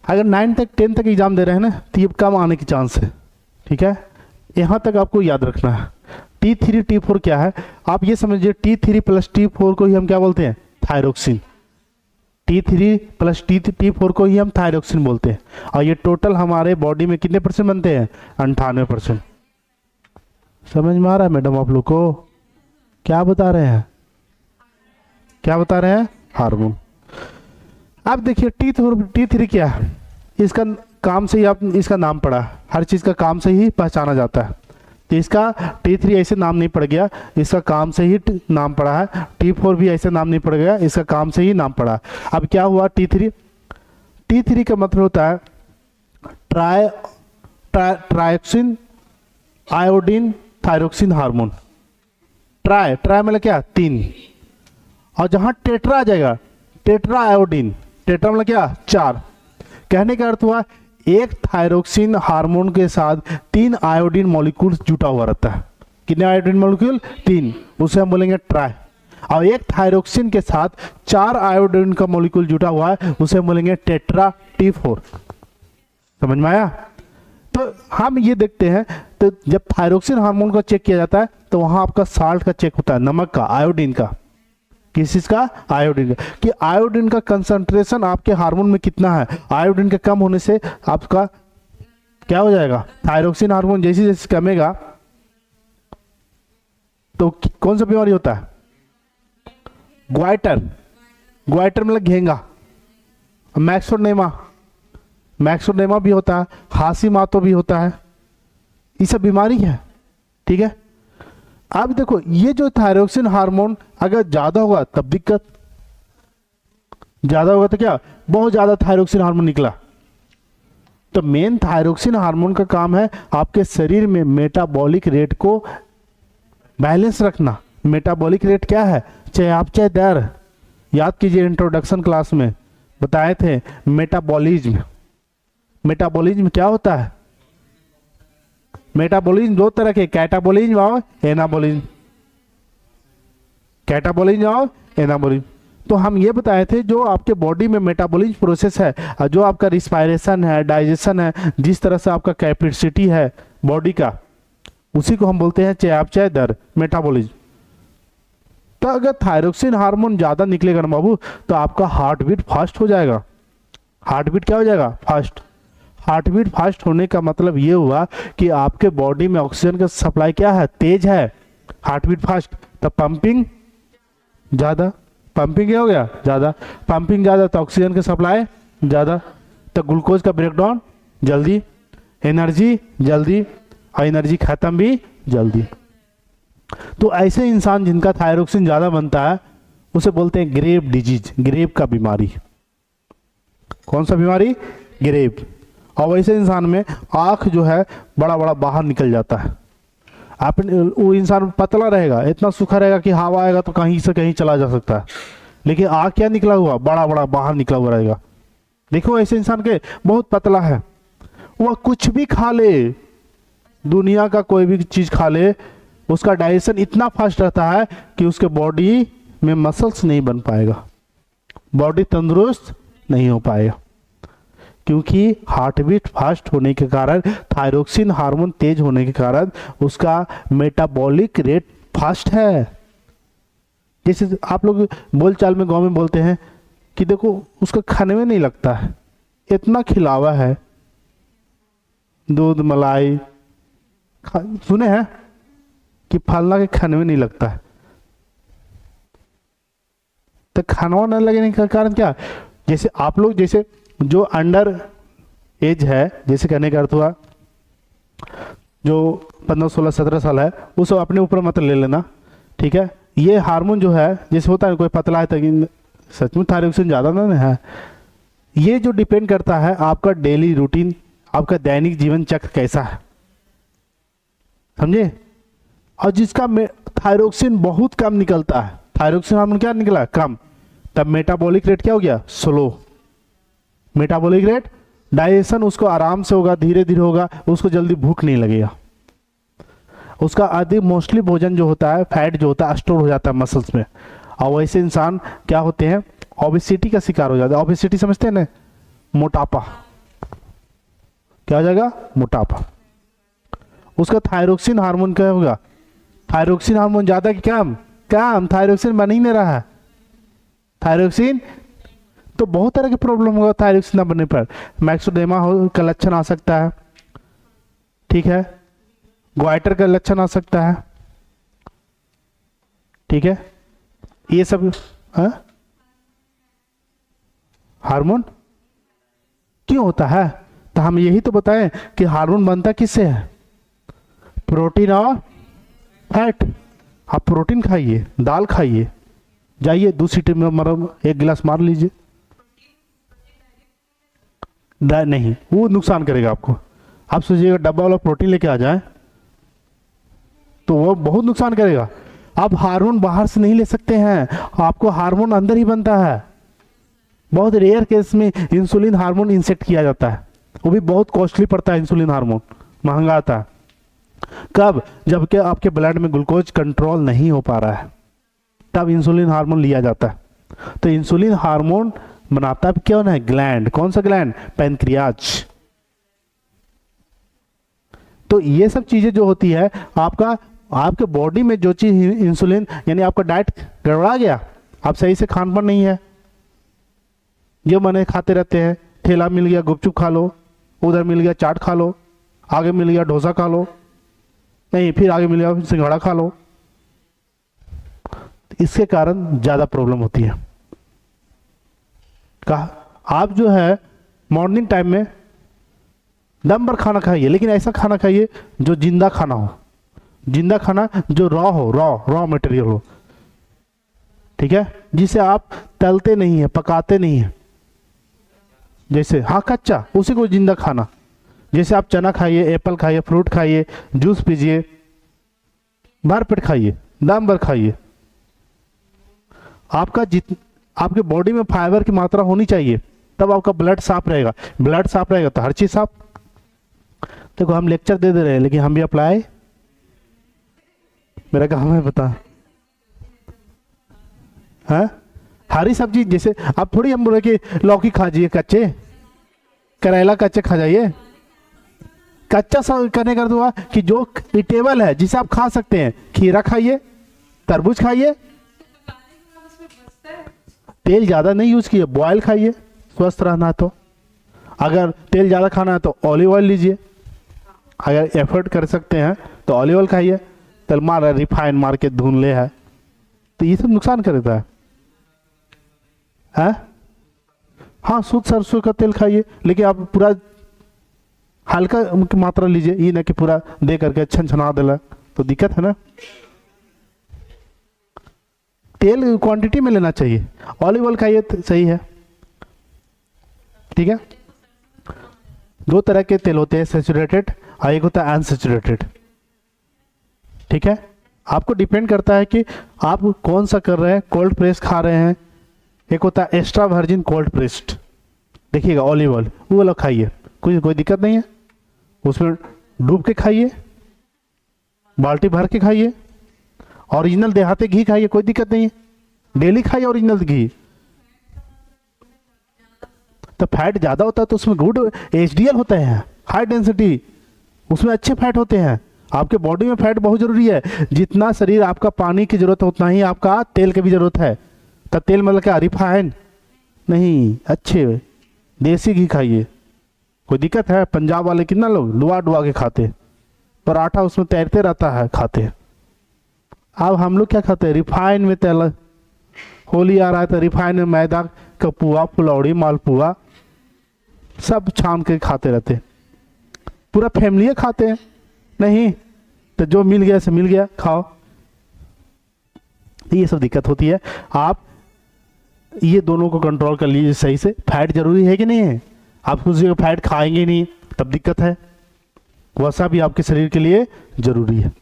[SPEAKER 1] अगर 9 तक 10 तक एग्जाम दे रहे हैं ना तो ये कम आने की चांस है, ठीक है। यहाँ तक आपको याद रखना है। T3 T4 क्या है, आप ये समझिए T3 प्लस T4 को ही हम क्या बोलते हैं? थायरोक्सिन। T3 प्लस T4 को ही हम थायरोक्सिन बोलते हैं। और ये टोटल हमारे बॉडी में कितने परसेंट बनते हैं? 98%। समझ में आ रहा है मैडम आप लोग को? क्या बता रहे हैं? क्या बता रहे हैं? हार्मोन। अब देखिए T3 क्या है? इसका काम से ही आप इसका नाम पड़ा, हर चीज का काम से ही पहचाना जाता है। तो इसका T3 ऐसे नाम नहीं पड़ गया, इसका काम से ही नाम पड़ा है। T4 भी ऐसे नाम नहीं पड़ गया, इसका काम से ही नाम पड़ा। अब क्या हुआ? T3 का मतलब होता है ट्राइक्सिन आयोडीन थायरोक्सिन हार्मोन। ट्राई मतलब क्या, 3। और जहां टेट्रा आ जाएगा, टेट्रा आयोडीन, टेट्रा मतलब क्या, 4। कहने का अर्थ हुआ एक थायरोक्सिन हार्मोन के साथ 3 आयोडीन मॉलिक्यूल जुटा हुआ रहता है। कितने आयोडीन मॉलिक्यूल, 3, उसे हम बोलेंगे ट्राई। और एक थायरोक्सिन के साथ 4 आयोडीन का मॉलिक्यूल जुटा हुआ है, उसे हम बोलेंगे टेट्रा T4। समझ में आया? तो हम ये देखते हैं, तो जब थायरोक्सिन हार्मोन का चेक किया जाता है तो वहां आपका साल्ट का चेक होता है, नमक का, आयोडीन का। किस चीज का, आयोडीन का, कि आयोडीन का कंसंट्रेशन आपके हार्मोन में कितना है। आयोडीन के कम होने से आपका क्या हो जाएगा, थायरोक्सिन हार्मोन जैसे जैसे कमेगा तो कौन सा बीमारी होता है, ग्वाइटर मतलब घेंगा, मैक्सोडेमा भी होता है, हाशीमातो भी होता है, ये सब बीमारी है। ठीक है, अब देखो ये जो थायरोक्सिन हार्मोन अगर ज्यादा होगा तब दिक्कत, ज्यादा होगा तो क्या, बहुत ज्यादा थायरोक्सिन हार्मोन निकला। तो मेन थायरोक्सिन हार्मोन का काम है आपके शरीर में मेटाबॉलिक रेट को बैलेंस रखना। मेटाबॉलिक रेट क्या है, चाहे दर, याद कीजिए इंट्रोडक्शन क्लास में बताए थे। मेटाबॉलिज्म क्या होता है, मेटाबॉलिज्म 2 तरह के, कैटाबॉलिज्म और एनाबॉलिज्म। तो हम ये बताए थे जो आपके बॉडी में मेटाबॉलिज्म प्रोसेस है, जो आपका रिस्पायरेशन है, डाइजेशन है, जिस तरह से आपका कैपेसिटी है बॉडी का, उसी को हम बोलते हैं चाहे दर, मेटाबॉलिज्म। तो अगर थायरोक्सिन हार्मोन ज्यादा निकलेगा ना बाबू, तो आपका हार्ट बीट फास्ट हो जाएगा। हार्ट बीट क्या हो जाएगा, फास्ट। हार्ट बीट फास्ट होने का मतलब ये हुआ कि आपके बॉडी में ऑक्सीजन का सप्लाई क्या है, तेज है, हार्ट बीट फास्ट, तो पंपिंग ज्यादा। पंपिंग क्या हो गया, ज्यादा। पंपिंग ज्यादा तो ऑक्सीजन का सप्लाई ज्यादा, तो ग्लूकोज का ब्रेकडाउन जल्दी, एनर्जी जल्दी, और एनर्जी खत्म भी जल्दी। तो ऐसे इंसान जिनका थायरोक्सिन ज्यादा बनता है उसे बोलते हैं ग्रेव डिजीज, ग्रेव का बीमारी। कौन सा बीमारी, ग्रेव। और वैसे इंसान में आंख जो है बड़ा बड़ा बाहर निकल जाता है। वो इंसान पतला रहेगा, इतना सूखा रहेगा कि हवा आएगा तो कहीं से कहीं चला जा सकता है, लेकिन आंख क्या निकला हुआ, बड़ा बड़ा बाहर निकला हुआ रहेगा। देखो ऐसे इंसान के बहुत पतला है, वह कुछ भी खा ले, दुनिया का कोई भी चीज खा ले, उसका डाइजेशन इतना फास्ट रहता है कि उसके बॉडी में मसल्स नहीं बन पाएगा, बॉडी तंदुरुस्त नहीं हो पाएगा, क्योंकि हार्ट बीट फास्ट होने के कारण, थायरोक्सिन हार्मोन तेज होने के कारण उसका मेटाबॉलिक रेट फास्ट है। जैसे आप लोग बोलचाल में गांव में बोलते हैं कि देखो उसका खाने में नहीं लगता है, इतना खिलावा है, दूध मलाई सुने हैं कि फलना के खाने में नहीं लगता है। तो खाना न लगने का कारण क्या, जैसे आप लोग, जैसे जो अंडर एज है, जैसे कहने का अर्थ हुआ जो 15, 16, 17 साल है, वो सब अपने ऊपर मत ले लेना। ठीक है, ये हार्मोन जो है, जैसे होता है कोई पतला है तो सच में थायरोक्सिन ज़्यादा ना है, ये जो डिपेंड करता है आपका डेली रूटीन, आपका दैनिक जीवन चक्र कैसा है, समझे। और जिसका थायरोक्सिन बहुत कम निकलता है, थायरोक्सिन हार्मोन क्या निकला, कम, तब मेटाबॉलिक रेट क्या हो गया, स्लो। मेटाबॉलिक रेट, डाइजेशन उसको आराम से होगा, धीरे धीरे होगा, उसको जल्दी भूख नहीं लगेगा, उसका अधिक मोस्टली भोजन जो होता है, फैट जो होता है स्टोर हो जाता है मसल्स में। और वैसे इंसान क्या होते हैं, ओबेसिटी का शिकार हो जाता है। ओबेसिटी समझते हैं ना, मोटापा, क्या हो जाएगा, मोटापा। उसका थायरोक्सिन हार्मोन क्या होगा, थायरोक्सिन हार्मोन ज्यादा कि कम, कम, थायरोक्सिन बन ही नहीं रहा है। थायरोक्सिन तो बहुत तरह के प्रॉब्लम होगा थायरोक्सिन ना बनने पर, मैक्सोडेमा का लक्षण आ सकता है, ठीक है, ग्वाइटर का लक्षण आ सकता है, ठीक है, ये सब हार्मोन क्यों होता है। तो हम यही तो बताएं कि हार्मोन बनता किससे है, प्रोटीन और फैट। आप प्रोटीन खाइए, दाल खाइए, जाइए दूसरी टीम में मरम 1 गिलास मार लीजिए। नहीं, वो नुकसान करेगा आपको। आप सोचिएगा डब्बा वाला प्रोटीन लेके आ जाए तो वो बहुत नुकसान करेगा। आप हार्मोन बाहर से नहीं ले सकते हैं, आपको हार्मोन अंदर ही बनता है। बहुत रेयर केस में इंसुलिन हार्मोन इंसेक्ट किया जाता है, वो भी बहुत कॉस्टली पड़ता है। इंसुलिन हार्मोन महंगा आता है। कब? जबकि आपके ब्लड में ग्लूकोज कंट्रोल नहीं हो पा रहा है, तब इंसुलिन हार्मोन लिया जाता है। तो इंसुलिन हार्मोन बनाता क्यों है? ग्लैंड। कौन सा ग्लैंड? पैनक्रियाज। तो ये सब चीजें जो होती है आपका, आपके बॉडी में जो चीज इंसुलिन, यानी आपका डाइट गड़बड़ा गया, आप सही से खान पान नहीं है, जो मने खाते रहते हैं, ठेला मिल गया गुपचुप खा लो, उधर मिल गया चाट खा लो, आगे मिल गया डोसा खा लो, नहीं फिर आगे मिल गया सिंघाड़ा खा लो, इसके कारण ज्यादा प्रॉब्लम होती है। कहा आप जो है मॉर्निंग टाइम में दम भर खाना खाइए, लेकिन ऐसा खाना खाइए जो जिंदा खाना हो, जिंदा खाना जो रॉ हो, रॉ मटेरियल हो, ठीक है, जिसे आप तलते नहीं है, पकाते नहीं है। जैसे हाँ कच्चा, उसी को जिंदा खाना। जैसे आप चना खाइए, एप्पल खाइए, फ्रूट खाइए, जूस पीजिए, भर पेट खाइए, दम भर खाइए। आपके बॉडी में फाइबर की मात्रा होनी चाहिए, तब आपका ब्लड साफ रहेगा। ब्लड साफ रहेगा तो हर चीज साफ। देखो हम लेक्चर दे रहे हैं, लेकिन हम भी अप्लाई, मेरा काम है बता। हाँ हरी सब्जी, जैसे आप थोड़ी हम बोले कि लौकी खा जाइए कच्चे, करेला कच्चे खा जाइए। कच्चा सब करने कर दूंगा कि जो इटेबल है, जिसे आप खा सकते हैं, खीरा खाइए, तरबूज खाइए, तेल ज्यादा नहीं यूज कीजिए, बॉयल खाइए स्वस्थ रहना है तो। अगर तेल ज्यादा खाना है तो ऑलिव ऑयल लीजिए, अगर एफर्ट कर सकते हैं तो ऑलिव ऑयल खाइए। तेल मार रिफाइन मार के धुन ले है, तो ये सब नुकसान करता है। हाँ शुद्ध सरसों का तेल खाइए, लेकिन आप पूरा हल्का मात्रा लीजिए, ये ना कि पूरा दे करके छन छना देला, तो दिक्कत है ना। तेल क्वांटिटी में लेना चाहिए। ऑलिव ऑयल खाइए तो सही है, ठीक है। दो तरह के तेल होते हैं, सैचुरेटेड और एक होता है अनसैचुरेटेड, ठीक है। आपको डिपेंड करता है कि आप कौन सा कर रहे हैं, कोल्ड प्रेस खा रहे हैं। एक होता है एक्स्ट्रा वर्जिन कोल्ड प्रेस्ड, देखिएगा ऑलिव ऑयल, वो वाला खाइए, कोई दिक्कत नहीं है। उसमें डूब के खाइए, बाल्टी भर के खाइए। ओरिजिनल देहाती घी खाइए, कोई दिक्कत नहीं है, डेली खाइए ओरिजिनल घी। तो फैट ज्यादा होता है तो उसमें गुड एचडीएल होते हैं, हाई डेंसिटी, उसमें अच्छे फैट होते हैं। आपके बॉडी में फैट बहुत जरूरी है। जितना शरीर आपका पानी की जरूरत है, उतना ही आपका तेल की भी जरूरत है। तो तेल मतलब क्या? रिफाइन नहीं, अच्छे देसी घी खाइए। कोई दिक्कत है? पंजाब वाले कितना लोग डुबा डुबा के खाते, पराठा उसमें तैरते रहता है, खाते। अब हम लोग क्या खाते हैं? रिफाइन में तेल। होली आ रहा है तो रिफाइन में मैदा का पुआ, फुलौड़ी, मालपुआ सब छान के खाते रहते। पूरा फैमिली खाते हैं, नहीं तो जो मिल गया से मिल गया खाओ। ये सब दिक्कत होती है। आप ये दोनों को कंट्रोल कर लीजिए सही से। फैट जरूरी है कि नहीं है? आप कुछ फैट खाएंगे नहीं तब दिक्कत है। वसा भी आपके शरीर के लिए जरूरी है।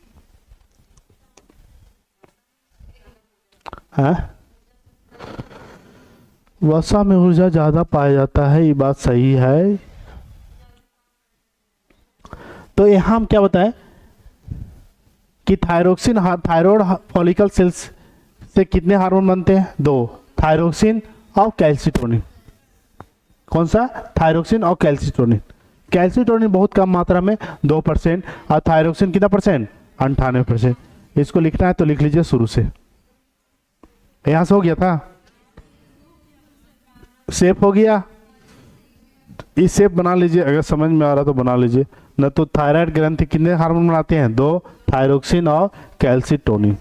[SPEAKER 1] हाँ? वसा में ऊर्जा ज्यादा पाया जाता है, ये बात सही है। तो यहां हम क्या बताएं कि थायरोक्सिन, थायराइड फॉलिकल सेल्स से कितने हार्मोन बनते हैं? दो, थायरोक्सिन और कैल्सिटोनिन। कौन सा? थायरोक्सिन और कैल्सिटोनिन। कैल्सिटोनिन बहुत कम मात्रा में 2% और थायरोक्सिन कितना परसेंट? 98%। इसको लिखना है तो लिख लीजिए शुरू से। यहां से हो गया था, शेप हो गया। इस शेप बना लीजिए, अगर समझ में आ रहा तो बना लीजिए। न तो थायराइड ग्रंथि कितने हार्मोन बनाते हैं? दो, थायरोक्सिन और कैल्सिटोनिन।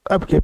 [SPEAKER 1] अब क्या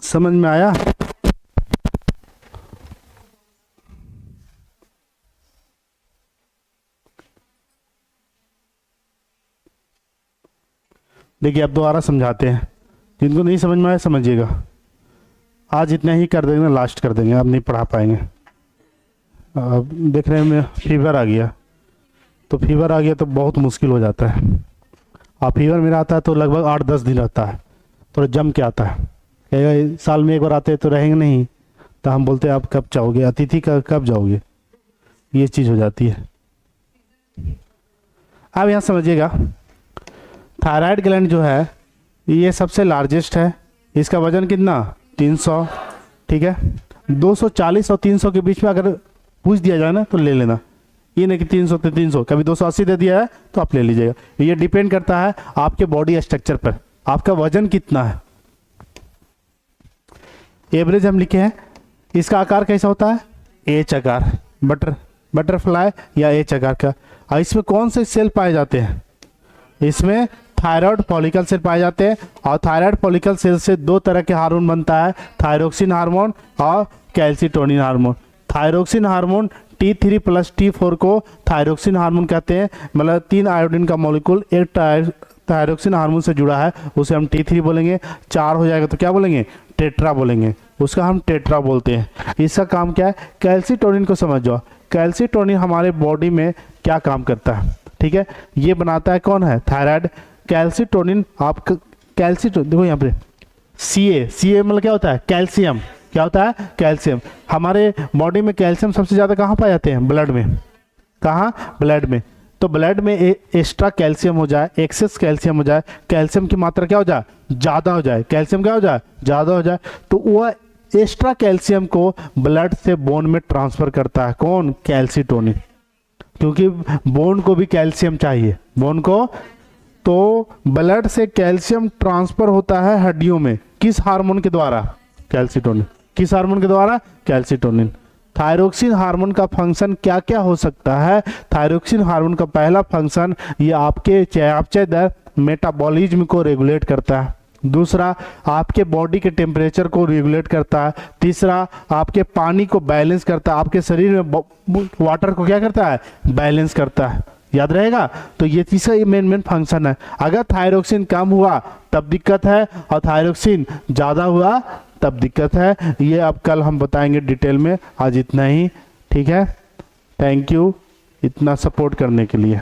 [SPEAKER 1] समझ में आया? देखिए अब दोबारा समझाते हैं, जिनको नहीं समझ में आया समझिएगा। आज इतना ही कर देंगे, लास्ट कर देंगे, अब नहीं पढ़ा पाएंगे। अब देख रहे हैं फीवर आ गया, तो फीवर आ गया तो बहुत मुश्किल हो जाता है। और फीवर मेरा आता है तो लगभग 8-10 दिन रहता है, थोड़ा जम के आता है। कहेगा साल में एक बार आते तो रहेंगे नहीं, तो हम बोलते हैं आप कब जाओगे, अतिथि का कब जाओगे, ये चीज़ हो जाती है। अब यहाँ समझिएगा, थायराइड ग्लैंड जो है ये सबसे लार्जेस्ट है। इसका वजन कितना? 300, ठीक है। 240 और 300 के बीच में अगर पूछ दिया जाए ना तो ले लेना, ये नहीं कि 300 से 300, कभी 280 दे दिया है तो आप ले लीजिएगा। ये डिपेंड करता है आपके बॉडी स्ट्रक्चर पर, आपका वजन कितना है। एवरेज हम लिखे हैं। इसका आकार कैसा होता है? एच आकार, बटरफ्लाई या एच आकार का। और इसमें कौन से सेल पाए जाते हैं? इसमें थायराइड फॉलिकल सेल पाए जाते हैं। और थायराइड फॉलिकल सेल से दो तरह के हार्मोन बनता है, थायरोक्सिन हार्मोन और calcitonin hormone. Thyroxine hormone T3 + T4 को थायरोक्सिन हार्मोन कहते हैं। मतलब 3 आयोडीन का मॉलिक्यूल एक थायरोक्सिन हार्मोन से जुड़ा है, उसे हम T3 बोलेंगे। 4 हो जाएगा तो क्या बोलेंगे? टेट्रा बोलेंगे, उसका हम टेट्रा बोलते हैं। इसका काम क्या है? कैल्सिटोनिन को समझ जाओ। कैल्सिटोनिन हमारे बॉडी में क्या काम करता है, ठीक है। ये बनाता है कौन है? थायराइड। कैल्सिटोनिन आपका कैल्सिटोनिन देखो यहाँ पे सी ए मतलब क्या होता है? कैल्शियम। क्या होता है? कैल्शियम। हमारे बॉडी में कैल्शियम सबसे ज़्यादा कहाँ पाए जाते हैं? ब्लड में। कहाँ? ब्लड में। तो ब्लड में एक्स्ट्रा कैल्शियम हो जाए, एक्सेस कैल्शियम हो जाए, कैल्शियम की मात्रा क्या हो जाए? ज़्यादा हो जाए। कैल्शियम क्या हो जाए? ज़्यादा हो जाए। तो वह एक्स्ट्रा कैल्शियम को ब्लड से बोन में ट्रांसफ़र करता है। कौन? कैल्सिटोनिन। क्योंकि बोन को भी कैल्शियम चाहिए, बोन को। तो ब्लड से कैल्शियम ट्रांसफ़र होता है हड्डियों में, किस हार्मोन के द्वारा? कैल्सिटोनिन। किस हार्मोन के द्वारा? कैल्सिटोनिन। थायरोक्सिन हार्मोन का फंक्शन क्या क्या हो सकता है? थायरोक्सिन हार्मोन का पहला फंक्शन ये आपके चयापचय दर मेटाबॉलिज्म को रेगुलेट करता है। दूसरा, आपके बॉडी के टेम्परेचर को रेगुलेट करता है। तीसरा, आपके पानी को बैलेंस करता है, आपके शरीर में वाटर को क्या करता है? बैलेंस करता है। याद रहेगा? तो ये तीसरा ये मेन फंक्शन है। अगर थायरोक्सिन कम हुआ तब दिक्कत है, और थायरोक्सिन ज़्यादा हुआ तब दिक्कत है। ये अब कल हम बताएंगे डिटेल में। आज इतना ही, ठीक है। थैंक यू इतना सपोर्ट करने के लिए।